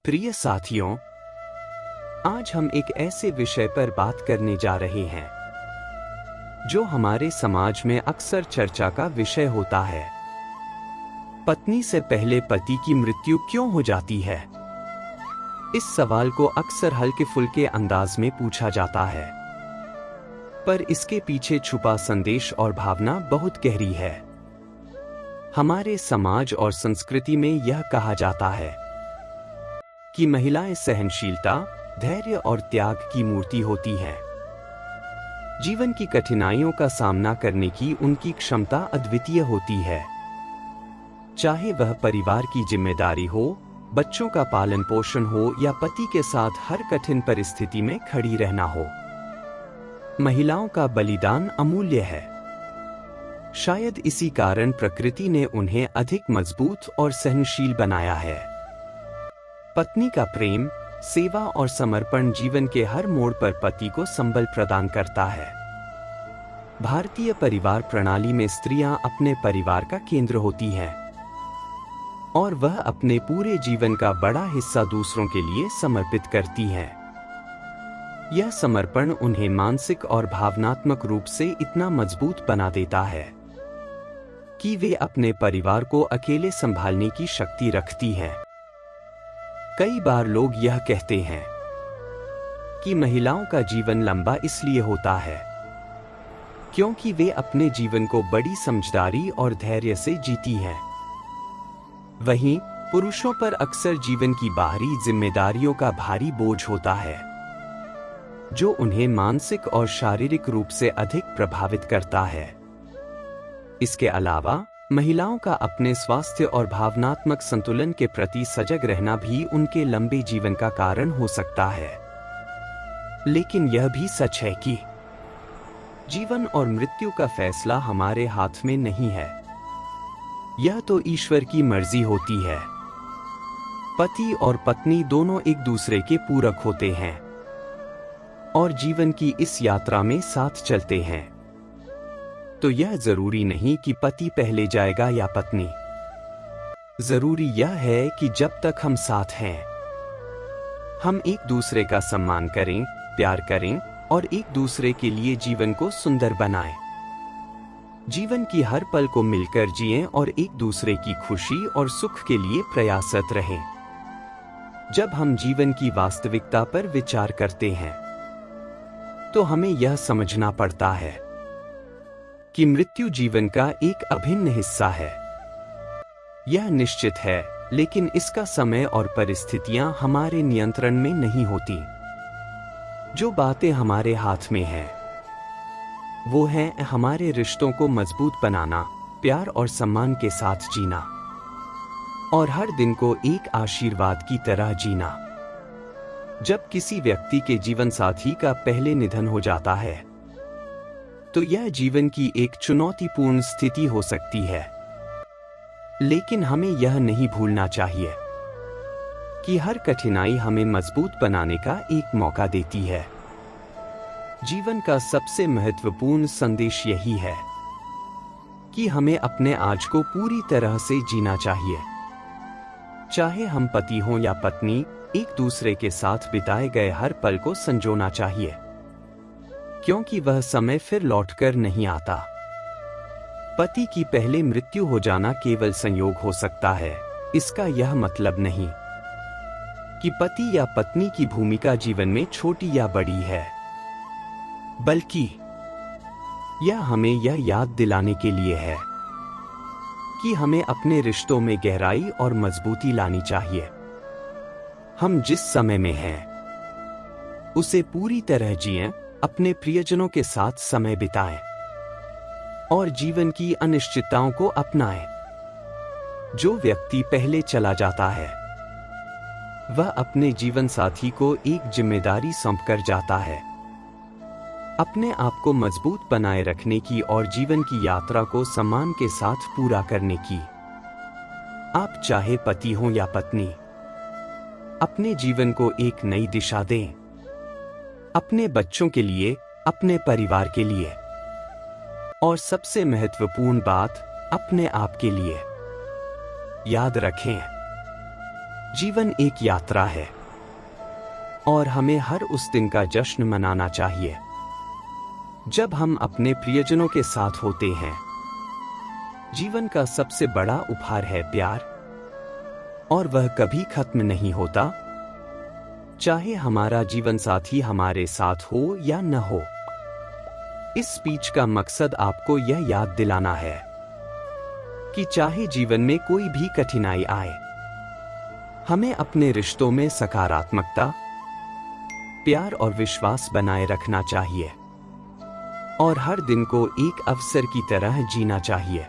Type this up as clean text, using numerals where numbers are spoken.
प्रिय साथियों, आज हम एक ऐसे विषय पर बात करने जा रहे हैं जो हमारे समाज में अक्सर चर्चा का विषय होता है। पत्नी से पहले पति की मृत्यु क्यों हो जाती है? इस सवाल को अक्सर हल्के फुल्के अंदाज में पूछा जाता है, पर इसके पीछे छुपा संदेश और भावना बहुत गहरी है। हमारे समाज और संस्कृति में यह कहा जाता है कि महिलाएं सहनशीलता, धैर्य और त्याग की मूर्ति होती हैं। जीवन की कठिनाइयों का सामना करने की उनकी क्षमता अद्वितीय होती है। चाहे वह परिवार की जिम्मेदारी हो, बच्चों का पालन पोषण हो या पति के साथ हर कठिन परिस्थिति में खड़ी रहना हो, महिलाओं का बलिदान अमूल्य है। शायद इसी कारण प्रकृति ने उन्हें अधिक मजबूत और सहनशील बनाया है। पत्नी का प्रेम, सेवा और समर्पण जीवन के हर मोड़ पर पति को संबल प्रदान करता है। भारतीय परिवार प्रणाली में स्त्रियां अपने परिवार का केंद्र होती हैं और वह अपने पूरे जीवन का बड़ा हिस्सा दूसरों के लिए समर्पित करती हैं। यह समर्पण उन्हें मानसिक और भावनात्मक रूप से इतना मजबूत बना देता है कि वे अपने परिवार को अकेले संभालने की शक्ति रखती हैं। कई बार लोग यह कहते हैं कि महिलाओं का जीवन लंबा इसलिए होता है क्योंकि वे अपने जीवन को बड़ी समझदारी और धैर्य से जीती हैं। वहीं पुरुषों पर अक्सर जीवन की बाहरी जिम्मेदारियों का भारी बोझ होता है, जो उन्हें मानसिक और शारीरिक रूप से अधिक प्रभावित करता है। इसके अलावा महिलाओं का अपने स्वास्थ्य और भावनात्मक संतुलन के प्रति सजग रहना भी उनके लंबे जीवन का कारण हो सकता है। लेकिन यह भी सच है कि जीवन और मृत्यु का फैसला हमारे हाथ में नहीं है। यह तो ईश्वर की मर्जी होती है। पति और पत्नी दोनों एक दूसरे के पूरक होते हैं और जीवन की इस यात्रा में साथ चलते हैं। तो यह जरूरी नहीं कि पति पहले जाएगा या पत्नी। जरूरी यह है कि जब तक हम साथ हैं, हम एक दूसरे का सम्मान करें, प्यार करें और एक दूसरे के लिए जीवन को सुंदर बनाएं। जीवन की हर पल को मिलकर जिएं और एक दूसरे की खुशी और सुख के लिए प्रयासरत रहें। जब हम जीवन की वास्तविकता पर विचार करते हैं, तो हमें यह समझना पड़ता है कि मृत्यु जीवन का एक अभिन्न हिस्सा है। यह निश्चित है, लेकिन इसका समय और परिस्थितियां हमारे नियंत्रण में नहीं होती। जो बातें हमारे हाथ में हैं, वो है हमारे रिश्तों को मजबूत बनाना, प्यार और सम्मान के साथ जीना और हर दिन को एक आशीर्वाद की तरह जीना। जब किसी व्यक्ति के जीवन साथी का पहले निधन हो जाता है, तो यह जीवन की एक चुनौतीपूर्ण स्थिति हो सकती है। लेकिन हमें यह नहीं भूलना चाहिए कि हर कठिनाई हमें मजबूत बनाने का एक मौका देती है। जीवन का सबसे महत्वपूर्ण संदेश यही है कि हमें अपने आज को पूरी तरह से जीना चाहिए। चाहे हम पति हों या पत्नी, एक दूसरे के साथ बिताए गए हर पल को संजोना चाहिए, क्योंकि वह समय फिर लौटकर नहीं आता। पति की पहले मृत्यु हो जाना केवल संयोग हो सकता है। इसका यह मतलब नहीं कि पति या पत्नी की भूमिका जीवन में छोटी या बड़ी है, बल्कि यह हमें यह याद दिलाने के लिए है कि हमें अपने रिश्तों में गहराई और मजबूती लानी चाहिए। हम जिस समय में हैं, उसे पूरी तरह जिएं, अपने प्रियजनों के साथ समय बिताएं और जीवन की अनिश्चितताओं को अपनाएं। जो व्यक्ति पहले चला जाता है, वह अपने जीवन साथी को एक जिम्मेदारी सौंपकर जाता है, अपने आप को मजबूत बनाए रखने की और जीवन की यात्रा को सम्मान के साथ पूरा करने की। आप चाहे पति हो या पत्नी, अपने जीवन को एक नई दिशा दें, अपने बच्चों के लिए, अपने परिवार के लिए और सबसे महत्वपूर्ण बात, अपने आप के लिए। याद रखें, जीवन एक यात्रा है और हमें हर उस दिन का जश्न मनाना चाहिए जब हम अपने प्रियजनों के साथ होते हैं। जीवन का सबसे बड़ा उपहार है प्यार, और वह कभी खत्म नहीं होता, चाहे हमारा जीवन साथी हमारे साथ हो या न हो। इस स्पीच का मकसद आपको यह याद दिलाना है कि चाहे जीवन में कोई भी कठिनाई आए, हमें अपने रिश्तों में सकारात्मकता, प्यार और विश्वास बनाए रखना चाहिए और हर दिन को एक अवसर की तरह जीना चाहिए।